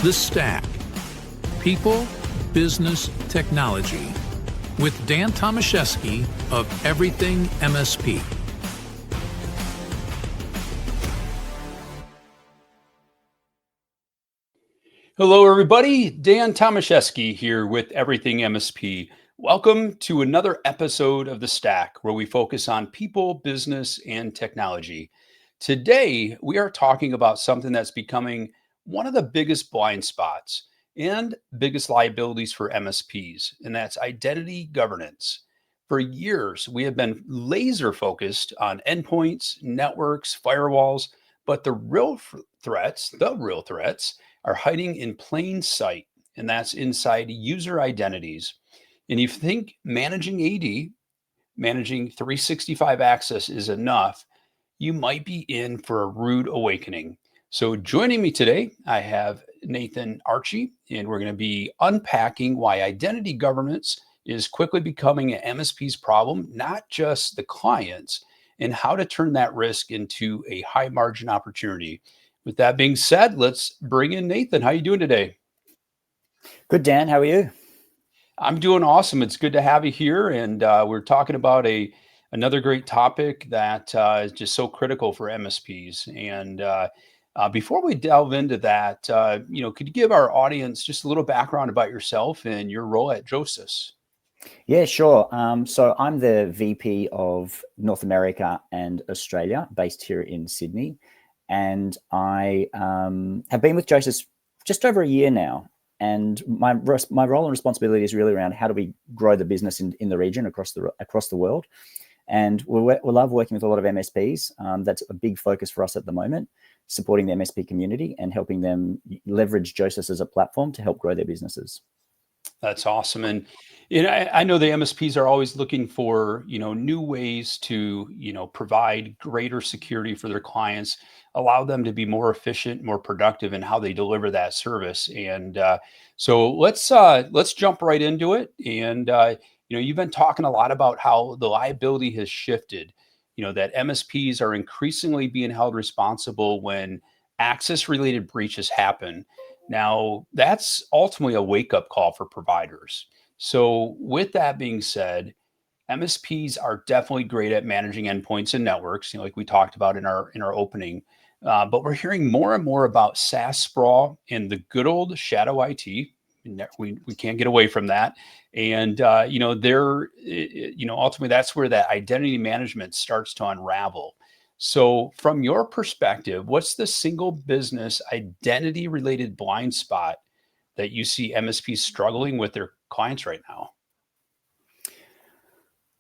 The Stack. People, Business, Technology. With Dan Tomaszewski of Everything MSP. Hello, everybody. Dan Tomaszewski here with Everything MSP. Welcome to another episode of The Stack, where we focus on people, business, and technology. Today, we are talking about something that's becoming one of the biggest blind spots and biggest liabilities for MSPs, and that's identity governance. For years, we have been laser focused on endpoints, networks, firewalls, but the real threats are hiding in plain sight, and that's inside user identities. And if you think managing AD, managing 365 access is enough, you might be in for a rude awakening. So joining me today, I have Nathan Archie, and we're going to be unpacking why identity governance is quickly becoming an MSP's problem, not just the clients, and how to turn that risk into a high margin opportunity. With that being said, let's bring in Nathan. How are you doing today? Good, Dan. How are you? I'm doing awesome. It's good to have you here. And we're talking about another great topic that is just so critical for MSPs. And before we delve into that, could you give our audience just a little background about yourself and your role at Josys? Yeah, sure. So I'm the VP of North America and Australia, based here in Sydney. And I have been with Josys just over a year now. And my role and responsibility is really around how do we grow the business in the region across the world. And we love working with a lot of MSPs. That's a big focus for us at the moment, supporting the MSP community and helping them leverage Josys as a platform to help grow their businesses. That's awesome. And I know the MSPs are always looking for, new ways to, provide greater security for their clients, allow them to be more efficient, more productive in how they deliver that service. And so let's jump right into it. And you've been talking a lot about how the liability has shifted, that MSPs are increasingly being held responsible when access related breaches happen. Now, that's ultimately a wake-up call for providers. So with that being said, MSPs are definitely great at managing endpoints and networks, like we talked about in our opening. But we're hearing more and more about SaaS sprawl and the good old shadow IT. We can't get away from that. And ultimately that's where that identity management starts to unravel. So from your perspective, what's the single business identity related blind spot that you see MSPs struggling with their clients right now?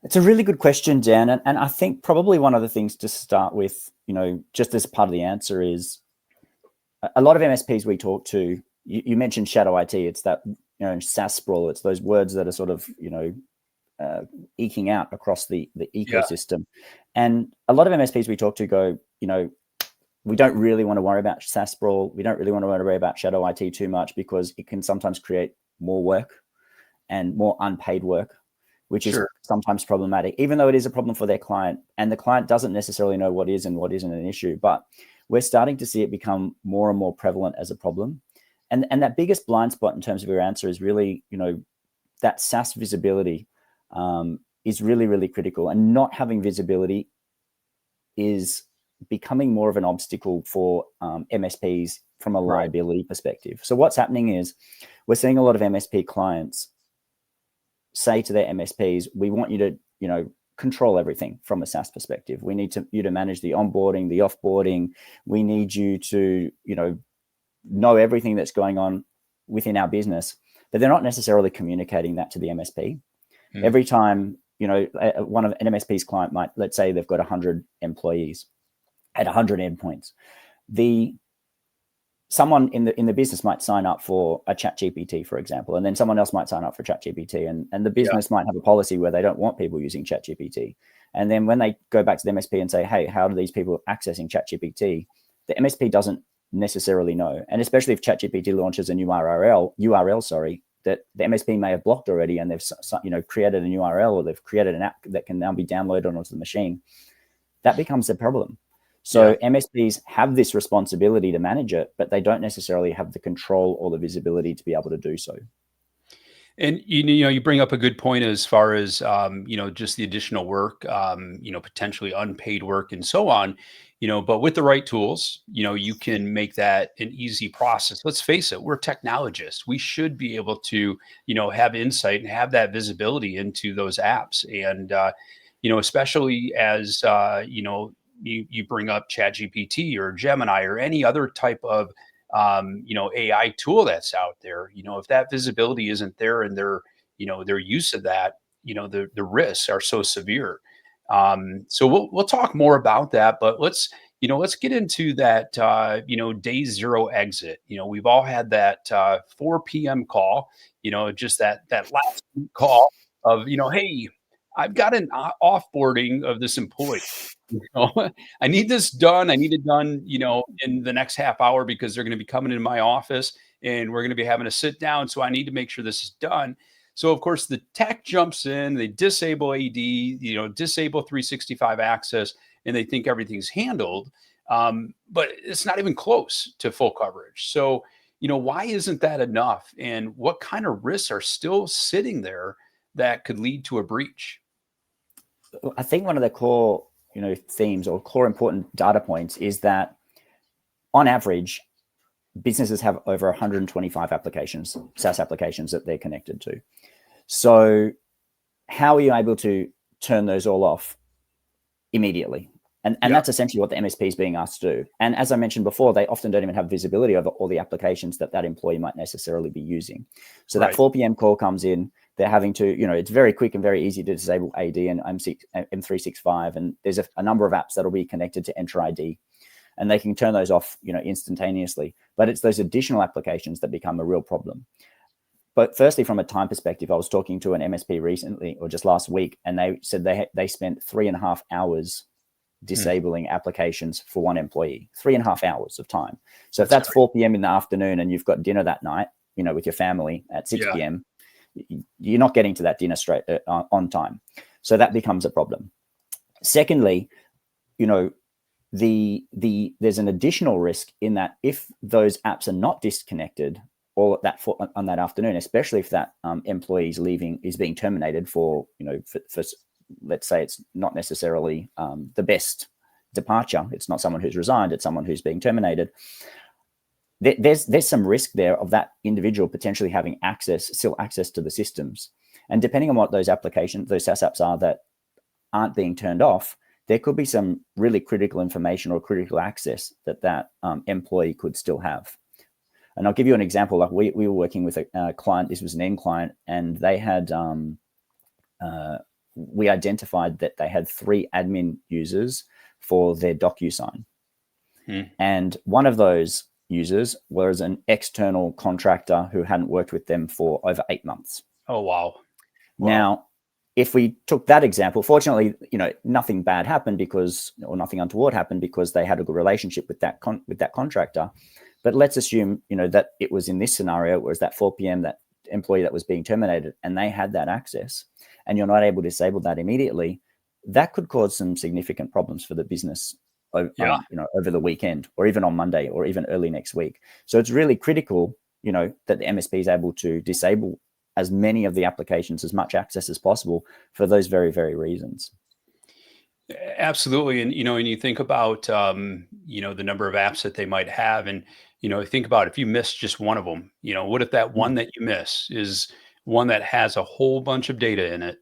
It's a really good question, Dan. And I think probably one of the things to start with, just as part of the answer is a lot of MSPs we talk to, you mentioned shadow IT. It's that, SaaS sprawl. It's those words that are sort of, eking out across the ecosystem. Yeah. And a lot of MSPs we talk to go, we don't really want to worry about SaaS sprawl. We don't really want to worry about shadow IT too much because it can sometimes create more work and more unpaid work, which is sometimes problematic, even though it is a problem for their client. And the client doesn't necessarily know what is and what isn't an issue. But we're starting to see it become more and more prevalent as a problem. And that biggest blind spot in terms of your answer is really, that SaaS visibility is really, really critical. And not having visibility is becoming more of an obstacle for MSPs from a liability perspective. So what's happening is we're seeing a lot of MSP clients say to their MSPs, we want you to, control everything from a SaaS perspective. We need you to manage the onboarding, the offboarding. We need you to, know everything that's going on within our business, but they're not necessarily communicating that to the MSP. Every time, one of an MSP's client might, let's say they've got 100 employees at 100 endpoints. Someone in the business might sign up for a ChatGPT, for example, and then someone else might sign up for ChatGPT, and the business might have a policy where they don't want people using ChatGPT. And then when they go back to the MSP and say, hey, how do these people accessing ChatGPT? The MSP doesn't necessarily know. And especially if ChatGPT launches a new URL, that the MSP may have blocked already, and they've created a new URL, or they've created an app that can now be downloaded onto the machine. That becomes a problem. So MSPs have this responsibility to manage it, but they don't necessarily have the control or the visibility to be able to do so. And you bring up a good point as far as just the additional work, potentially unpaid work and so on. But with the right tools, you can make that an easy process. Let's face it, we're technologists. We should be able to, have insight and have that visibility into those apps. And especially as you bring up ChatGPT or Gemini or any other type of AI tool that's out there. If that visibility isn't there and their use of that, the risks are so severe. So we'll talk more about that, but let's get into that day zero exit. We've all had that 4 p.m. call, just that last call of hey, I've got an offboarding of this employee. I need this done. I need it done, in the next half hour because they're going to be coming in my office and we're going to be having a sit down. So I need to make sure this is done. So of course the tech jumps in, they disable AD, disable 365 access, and they think everything's handled. But it's not even close to full coverage. So, why isn't that enough? And what kind of risks are still sitting there that could lead to a breach? I think one of the core themes or core important data points is that on average, businesses have over 125 applications, SaaS applications that they're connected to. So how are you able to turn those all off immediately? And that's essentially what the MSP is being asked to do. And as I mentioned before, they often don't even have visibility over all the applications that employee might necessarily be using. So that 4 p.m. call comes in, they're having to, it's very quick and very easy to disable AD and M365. And there's a number of apps that'll be connected to Enter ID. And they can turn those off, instantaneously. But it's those additional applications that become a real problem. But firstly, from a time perspective, I was talking to an MSP recently, or just last week, and they said they spent 3.5 hours disabling applications for one employee. 3.5 hours of time. So if that's 4 p.m. in the afternoon and you've got dinner that night, with your family at 6 p.m., you're not getting to that dinner straight on time. So that becomes a problem. Secondly, there's an additional risk in that if those apps are not disconnected all on that afternoon, especially if that employee is being terminated for let's say it's not necessarily the best departure. It's not someone who's resigned. It's someone who's being terminated. There's some risk there of that individual potentially having still access to the systems. And depending on what those applications, those SaaS apps are that aren't being turned off, there could be some really critical information or critical access that employee could still have. And I'll give you an example. Like we were working with a client. This was an end client, and they had we identified that they had 3 admin users for their DocuSign. And one of those users was an external contractor who hadn't worked with them for over 8 months. Oh, wow. Now, if we took that example, fortunately, nothing bad happened or nothing untoward happened because they had a good relationship with that contractor. But let's assume, that it was in this scenario, it was that 4 p.m. that employee that was being terminated and they had that access, and you're not able to disable that immediately. That could cause some significant problems for the business over the weekend or even on Monday or even early next week. So it's really critical, that the MSP is able to disable as many of the applications, as much access as possible for those very, very reasons. Absolutely. And, when you think about, the number of apps that they might have, and, think about if you miss just one of them, what if that one that you miss is one that has a whole bunch of data in it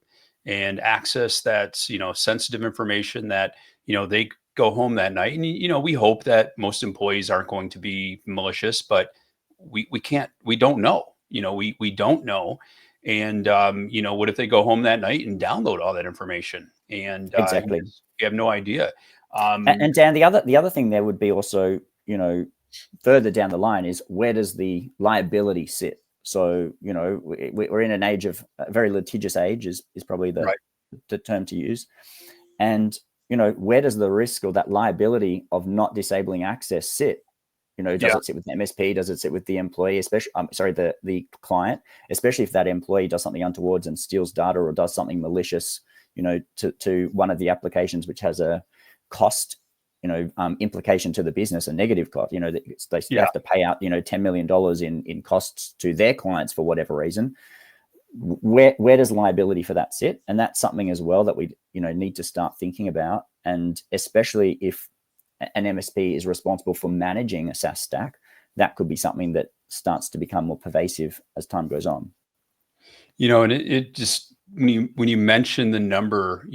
and access that's, sensitive information that, they go home that night. And, we hope that most employees aren't going to be malicious, but we don't know, we don't know. And, what if they go home that night and download all that information? And exactly, you have no idea. And Dan, the other thing there would be also, further down the line is where does the liability sit? So, we're in an age of a very litigious age is probably the term to use. And, where does the risk or that liability of not disabling access sit? Does it sit with the MSP? Does it sit with the employee, especially, the client, especially if that employee does something untowards and steals data or does something malicious, to one of the applications, which has a cost implication to the business, a negative cost. They Yeah. have to pay out $10 million in costs to their clients for whatever reason. Where does liability for that sit? And that's something as well that we need to start thinking about. And especially if an MSP is responsible for managing a SaaS stack, that could be something that starts to become more pervasive as time goes on. And it just, when you mention the number,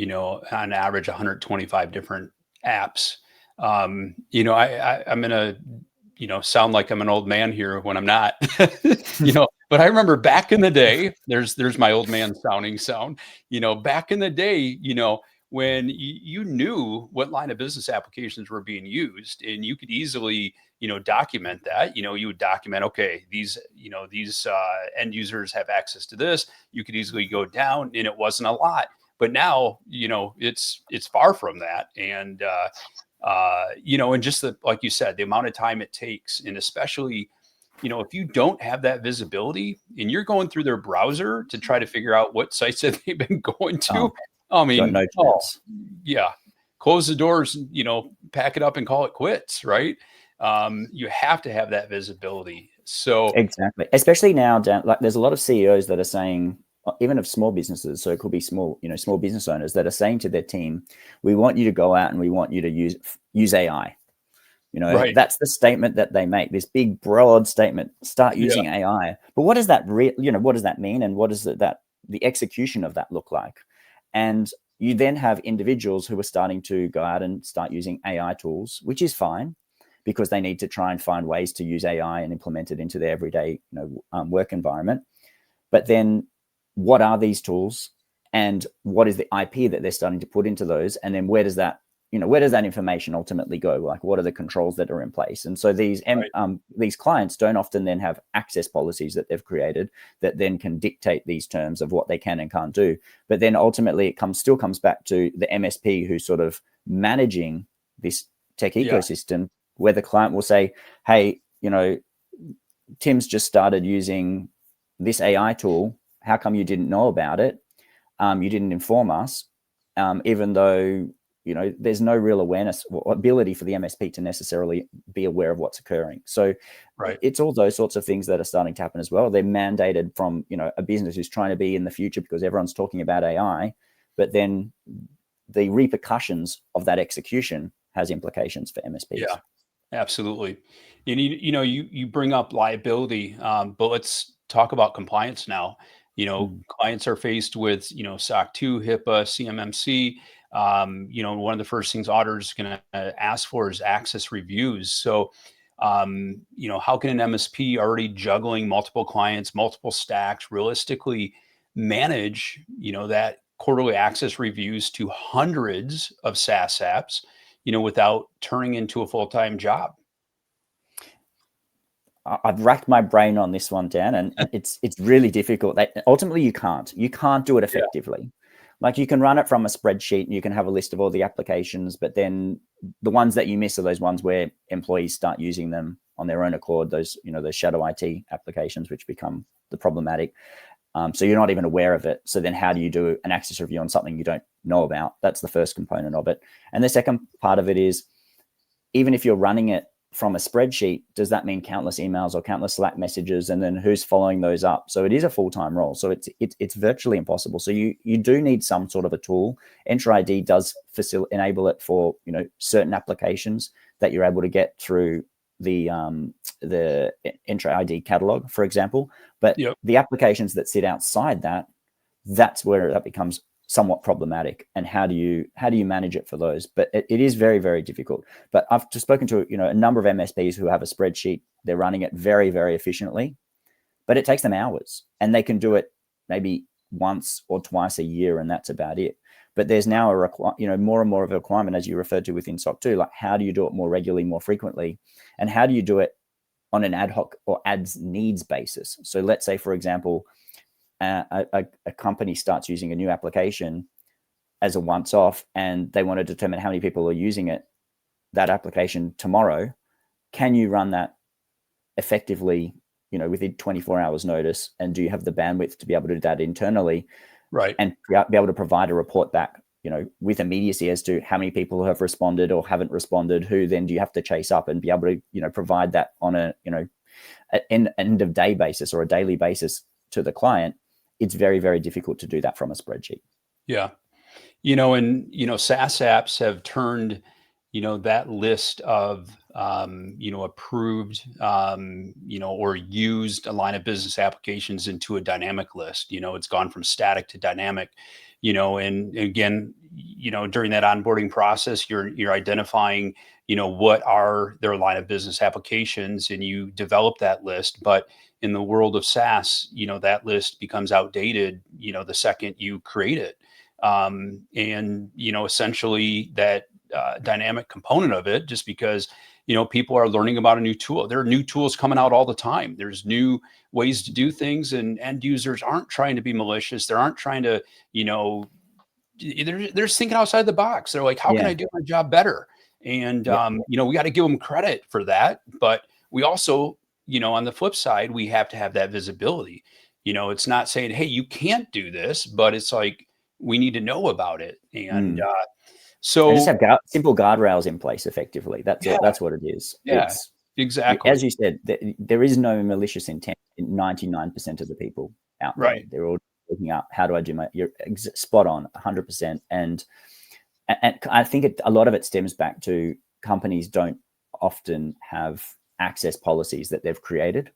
on average 125 different apps, I'm gonna sound like I'm an old man here when I'm not. But I remember back in the day, there's my old man sound. Back in the day, when you knew what line of business applications were being used, and you could easily document that. You would document, okay, these end users have access to this. You could easily go down, and it wasn't a lot. But now, it's far from that. And and just like you said, the amount of time it takes, and especially, if you don't have that visibility and you're going through their browser to try to figure out what sites that they've been going to, got no chance. Yeah, close the doors, pack it up and call it quits, right? You have to have that visibility. So exactly, especially now, Dan, like there's a lot of CEOs that are saying, even of small businesses, so it could be small business owners that are saying to their team, we want you to go out and we want you to use AI. Right. That's the statement that they make, this big broad statement, start using AI. But what does that what does that mean, and what does the execution of that look like? And you then have individuals who are starting to go out and start using AI tools, which is fine, because they need to try and find ways to use AI and implement it into their everyday work environment. But then what are these tools, and what is the IP that they're starting to put into those? And then where does that information ultimately go? Like, what are the controls that are in place? And so these clients don't often then have access policies that they've created that then can dictate these terms of what they can and can't do. But then ultimately it still comes back to the MSP who's sort of managing this tech ecosystem, where the client will say, hey, Tim's just started using this AI tool. How come you didn't know about it? You didn't inform us, even though there's no real awareness or ability for the MSP to necessarily be aware of what's occurring. So it's all those sorts of things that are starting to happen as well. They're mandated from a business who's trying to be in the future because everyone's talking about AI, but then the repercussions of that execution has implications for MSPs. Yeah, absolutely. And you bring up liability, but let's talk about compliance now. Clients are faced with SOC 2, HIPAA, CMMC. One of the first things auditors going to ask for is access reviews. So, how can an MSP already juggling multiple clients, multiple stacks, realistically manage, that quarterly access reviews to hundreds of SaaS apps, without turning into a full-time job? I've racked my brain on this one, Dan, and it's really difficult. Ultimately, you can't do it effectively. Like, you can run it from a spreadsheet and you can have a list of all the applications, but then the ones that you miss are those ones where employees start using them on their own accord, those shadow IT applications, which become the problematic. So you're not even aware of it. So then how do you do an access review on something you don't know about? That's the first component of it. And the second part of it is, even if you're running it from a spreadsheet, does that mean countless emails or countless Slack messages, and then who's following those up? So it is a full-time role. So it's virtually impossible. So you do need some sort of a tool. Entra ID does enable it for certain applications that you're able to get through the Entra ID catalog, for example. But the applications that sit outside that, that's where that becomes somewhat problematic. And how do you manage it for those? But it is very, very difficult. But I've just spoken to a number of MSPs who have a spreadsheet. They're running it very, very efficiently, but it takes them hours, and they can do it maybe once or twice a year, and that's about it. But there's now more and more of a requirement, as you referred to within SOC 2, like, how do you do it more regularly, more frequently, and how do you do it on an ad hoc or ads needs basis? So let's say, for example, a company starts using a new application as a once-off, and they want to determine how many people are using that application tomorrow. Can you run that effectively, within 24 hours notice? And do you have the bandwidth to be able to do that internally? Right. And be able to provide a report back with immediacy as to how many people have responded or haven't responded, who then do you have to chase up and be able to, provide that on a, an end of day basis or a daily basis to the client. It's very, very difficult to do that from a spreadsheet. Yeah. SaaS apps have turned, that list of, approved, or used line of business applications into a dynamic list. It's gone from static to dynamic, and again, during that onboarding process, you're identifying, what are their line of business applications, and you develop that list. But in the world of SaaS, that list becomes outdated, the second you create it. Essentially that dynamic component of it, just because, people are learning about a new tool. There are new tools coming out all the time. There's new ways to do things, and end users aren't trying to be malicious. They aren't trying to, they're just thinking outside the box. They're like, how can I do my job better? And, we got to give them credit for that. But we also, on the flip side, we have to have that visibility. It's not saying, hey, you can't do this, but it's like, we need to know about it. And and just have simple guardrails in place effectively. That's what it is. Yeah, it's, exactly. As you said, there is no malicious intent in 99% of the people out there. Right. They're all looking up, how do I do you're spot on 100%. And I think a lot of it stems back to companies don't often have access policies that they've created.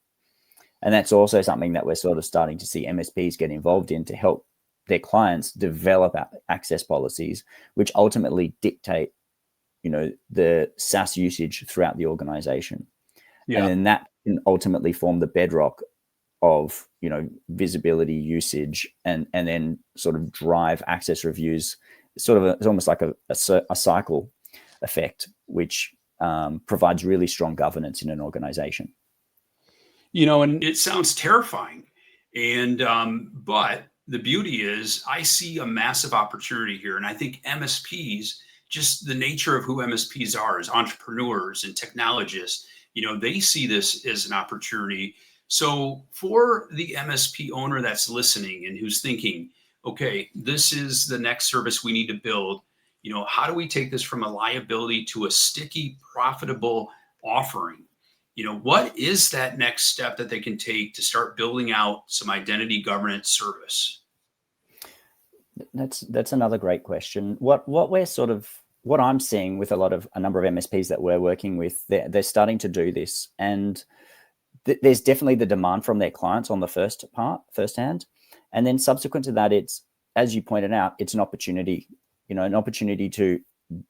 And that's also something that we're sort of starting to see MSPs get involved in to help their clients develop access policies, which ultimately dictate, the SaaS usage throughout the organization. Yeah. And then that can ultimately form the bedrock of, visibility, usage, and then sort of drive access reviews. It's almost like a cycle effect, which provides really strong governance in an organization. And it sounds terrifying. And, but the beauty is I see a massive opportunity here. And I think MSPs, just the nature of who MSPs are as entrepreneurs and technologists, they see this as an opportunity. So for the MSP owner that's listening and who's thinking, okay, this is the next service we need to build, how do we take this from a liability to a sticky, profitable offering? What is that next step that they can take to start building out some identity governance service? That's another great question. What I'm seeing with a number of MSPs that we're working with, they're starting to do this, and there's definitely the demand from their clients on the firsthand, and then subsequent to that, it's, as you pointed out, it's an opportunity, an opportunity to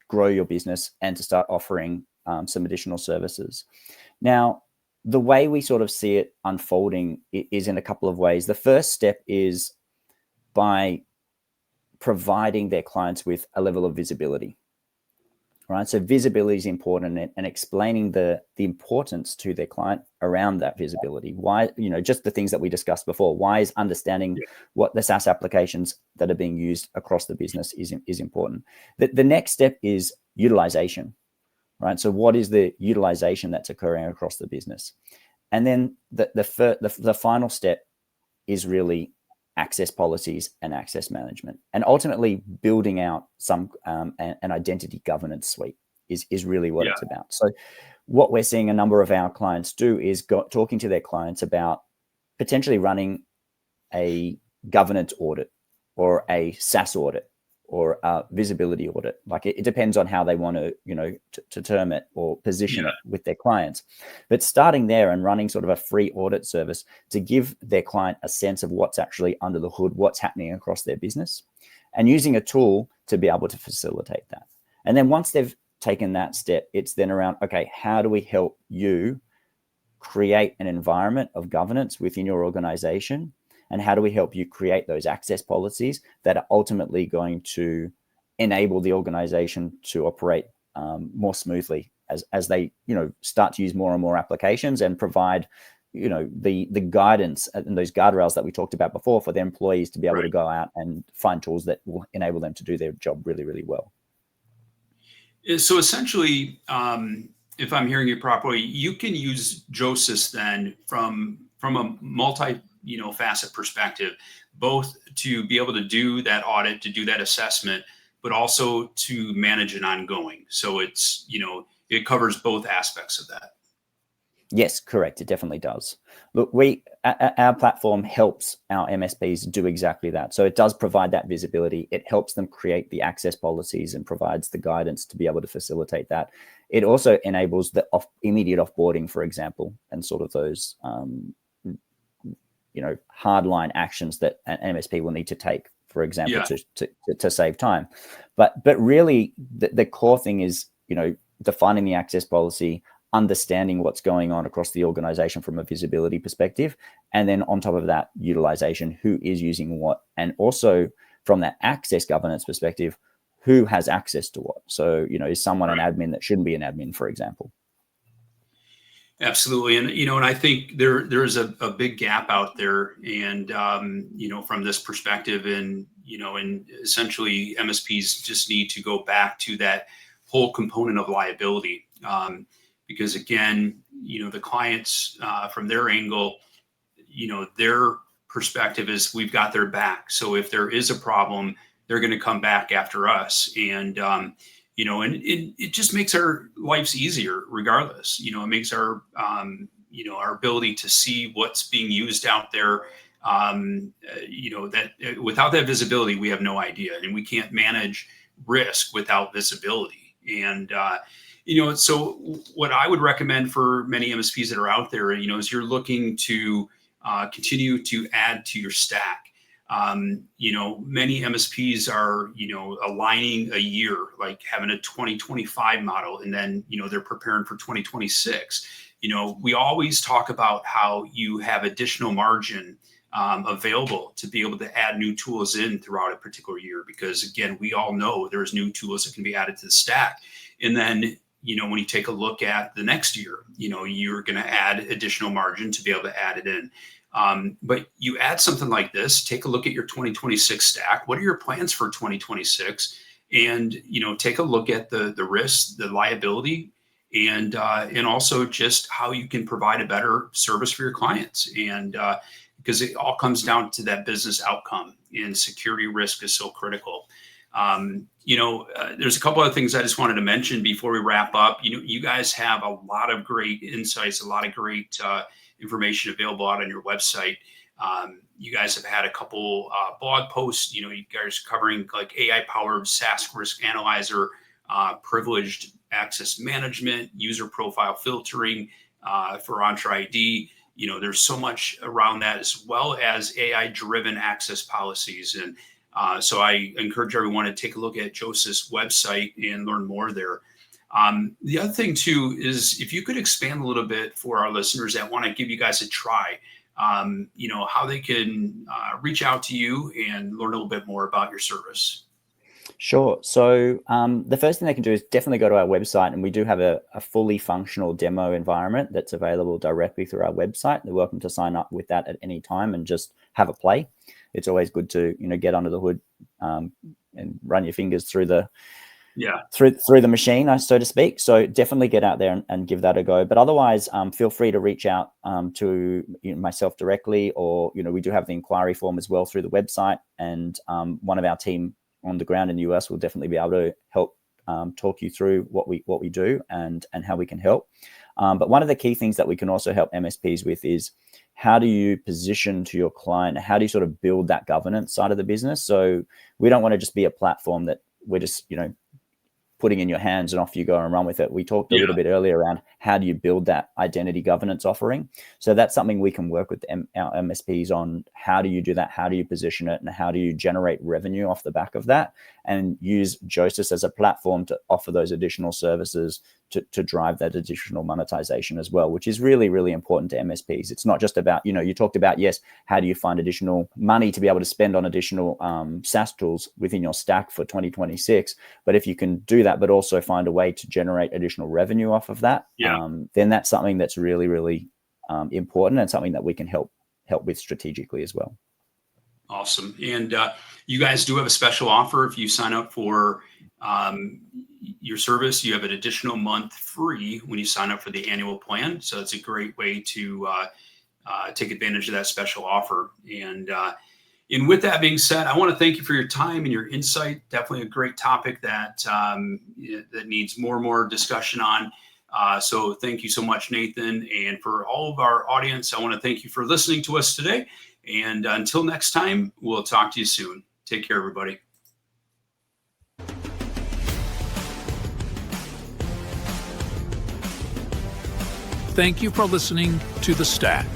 grow your business and to start offering some additional services. Now, the way we sort of see it unfolding is in a couple of ways. The first step is by providing their clients with a level of visibility, right? So visibility is important, and explaining the importance to their client around that visibility. Why, just the things that we discussed before. Why is understanding what the SaaS applications that are being used across the business is important. The next step is utilization. Right. So what is the utilization that's occurring across the business? And then the final step is really access policies and access management, and ultimately building out some an identity governance suite is really what it's about. So what we're seeing a number of our clients do is talking to their clients about potentially running a governance audit or a SaaS audit or a visibility audit. Like it depends on how they want to term it or position it with their clients. But starting there and running sort of a free audit service to give their client a sense of what's actually under the hood, what's happening across their business, and using a tool to be able to facilitate that. And then once they've taken that step, it's then around, okay, how do we help you create an environment of governance within your organization? And how do we help you create those access policies that are ultimately going to enable the organization to operate more smoothly as they, start to use more and more applications and provide, the guidance and those guardrails that we talked about before for their employees to be able to go out and find tools that will enable them to do their job really, really well. So essentially, if I'm hearing you properly, you can use Josys then from a multi facet perspective, both to be able to do that audit, to do that assessment, but also to manage an ongoing. So it's, it covers both aspects of that. Yes, correct. It definitely does. Look, our platform helps our MSPs do exactly that. So it does provide that visibility. It helps them create the access policies and provides the guidance to be able to facilitate that. It also enables the immediate offboarding, for example, and sort of those hardline actions that an MSP will need to take, for example, to save time. But really, the core thing is defining the access policy, understanding what's going on across the organization from a visibility perspective, and then on top of that, utilization, who is using what, and also from that access governance perspective, who has access to what. So is someone an admin that shouldn't be an admin, for example? Absolutely. And, and I think there's a big gap out there. And, from this perspective, and essentially MSPs just need to go back to that whole component of liability. Because again, the clients, from their angle, their perspective is we've got their back. So if there is a problem, they're going to come back after us. And, and it just makes our lives easier regardless. It makes our, our ability to see what's being used out there. That without that visibility, we have no idea, and we can't manage risk without visibility. And, so what I would recommend for many MSPs that are out there, is you're looking to continue to add to your stack. Many MSPs are, aligning a year, like having a 2025 model, and then, they're preparing for 2026. We always talk about how you have additional margin available to be able to add new tools in throughout a particular year, because again, we all know there's new tools that can be added to the stack. And then, when you take a look at the next year, you're going to add additional margin to be able to add it in. But you add something like this, take a look at your 2026 stack. What are your plans for 2026? And, take a look at the risks, the liability, and also just how you can provide a better service for your clients. And because it all comes down to that business outcome, and security risk is so critical. There's a couple of things I just wanted to mention before we wrap up. You guys have a lot of great insights, a lot of great information available out on your website. You guys have had a couple blog posts. You guys are covering like AI-powered SaaS risk analyzer, privileged access management, user profile filtering for Entra ID. There's so much around that, as well as AI-driven access policies. And so I encourage everyone to take a look at Joseph's website and learn more there. The other thing too is if you could expand a little bit for our listeners that want to give you guys a try, how they can reach out to you and learn a little bit more about your service. Sure. So the first thing they can do is definitely go to our website, and we do have a fully functional demo environment that's available directly through our website. They're welcome to sign up with that at any time and just have a play. It's always good to get under the hood and run your fingers through the through the machine, so to speak. So definitely get out there and give that a go. But otherwise, feel free to reach out to myself directly, or we do have the inquiry form as well through the website, and one of our team on the ground in the US will definitely be able to help talk you through what we do and how we can help. But one of the key things that we can also help MSPs with is how do you position to your client? How do you sort of build that governance side of the business? So we don't want to just be a platform that we're just putting in your hands and off you go and run with it. We talked a little bit earlier around how do you build that identity governance offering. So that's something we can work with our MSPs on. How do you do that? How do you position it? And how do you generate revenue off the back of that? And use Joseph as a platform to offer those additional services to drive that additional monetization as well, which is really, really important to MSPs. It's not just about, you talked about, yes, how do you find additional money to be able to spend on additional SaaS tools within your stack for 2026? But if you can do that, but also find a way to generate additional revenue off of that, then that's something that's really, really important, and something that we can help with strategically as well. Awesome. And you guys do have a special offer. If you sign up for your service, you have an additional month free when you sign up for the annual plan. So it's a great way to take advantage of that special offer. And And with that being said, I want to thank you for your time and your insight. Definitely a great topic that that needs more and more discussion on. So thank you so much, Nathan. And for all of our audience, I want to thank you for listening to us today. And until next time, we'll talk to you soon. Take care, everybody. Thank you for listening to The Stack.